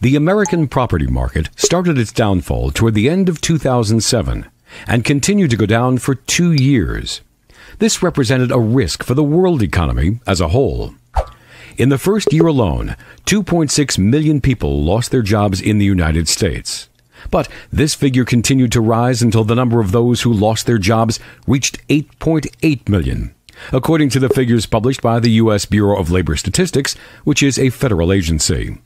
The American property market started its downfall toward the end of 2007 and continued to go down for 2 years. This represented a risk for the world economy as a whole. In the first year alone, 2.6 million people lost their jobs in the United States. But this figure continued to rise until the number of those who lost their jobs reached 8.8 million, according to the figures published by the U.S. Bureau of Labor Statistics, which is a federal agency.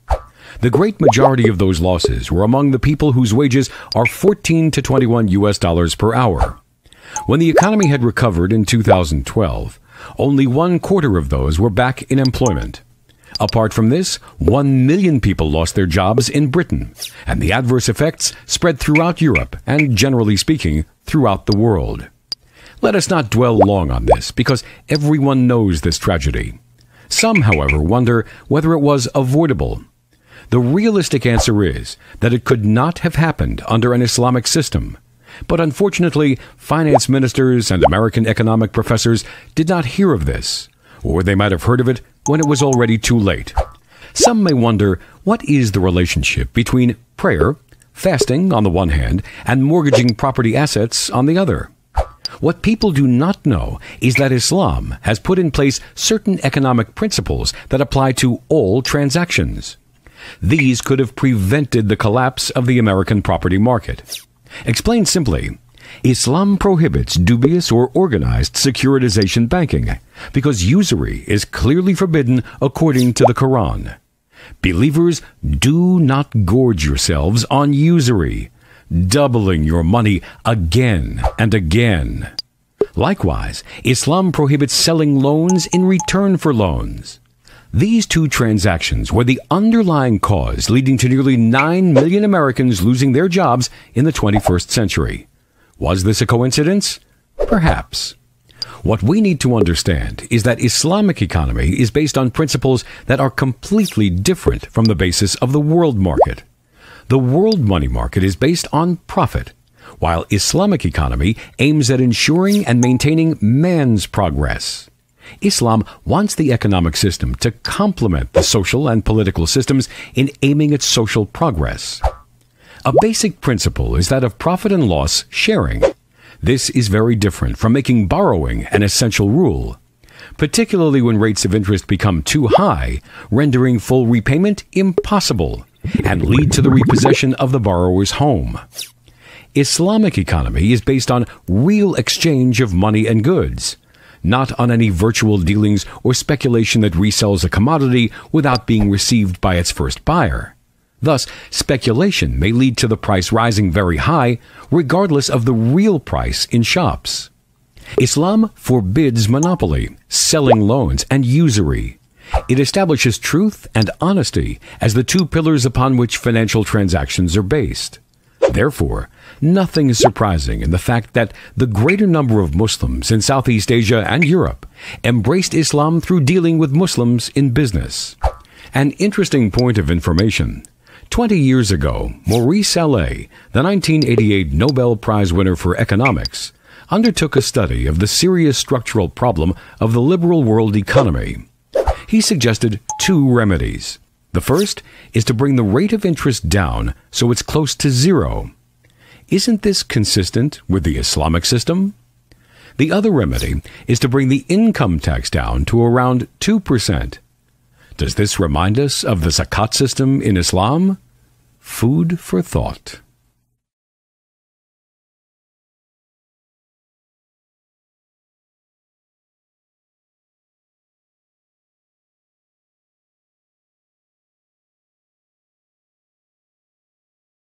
The great majority of those losses were among the people whose wages are 14 to 21 U.S. dollars per hour. When the economy had recovered in 2012, only 1/4 of those were back in employment. Apart from this, 1 million people lost their jobs in Britain, and the adverse effects spread throughout Europe and, generally speaking, throughout the world. Let us not dwell long on this, because everyone knows this tragedy. Some, however, wonder whether it was avoidable. The realistic answer is that it could not have happened under an Islamic system. But unfortunately, finance ministers and American economic professors did not hear of this, or they might have heard of it when it was already too late. Some may wonder, what is the relationship between prayer, fasting on the one hand, and mortgaging property assets on the other? What people do not know is that Islam has put in place certain economic principles that apply to all transactions. These could have prevented the collapse of the American property market. Explained simply, Islam prohibits dubious or organized securitization banking because usury is clearly forbidden according to the Quran. Believers, do not gorge yourselves on usury, doubling your money again and again. Likewise, Islam prohibits selling loans in return for loans. These two transactions were the underlying cause leading to nearly 9 million Americans losing their jobs in the 21st century. Was this a coincidence? Perhaps. What we need to understand is that Islamic economy is based on principles that are completely different from the basis of the world market. The world money market is based on profit, while Islamic economy aims at ensuring and maintaining man's progress. Islam wants the economic system to complement the social and political systems in aiming at social progress. A basic principle is that of profit and loss sharing. This is very different from making borrowing an essential rule, particularly when rates of interest become too high, rendering full repayment impossible, and lead to the repossession of the borrower's home. Islamic economy is based on real exchange of money and goods, not on any virtual dealings or speculation that resells a commodity without being received by its first buyer. Thus, speculation may lead to the price rising very high, regardless of the real price in shops. Islam forbids monopoly, selling loans, and usury. It establishes truth and honesty as the two pillars upon which financial transactions are based. Therefore, nothing is surprising in the fact that the greater number of Muslims in Southeast Asia and Europe embraced Islam through dealing with Muslims in business. An interesting point of information. 20 years ago, Maurice Allais, the 1988 Nobel Prize winner for economics, undertook a study of the serious structural problem of the liberal world economy. He suggested 2 remedies. The first is to bring the rate of interest down so it's close to zero. Isn't this consistent with the Islamic system? The other remedy is to bring the income tax down to around 2%. Does this remind us of the zakat system in Islam? Food for thought.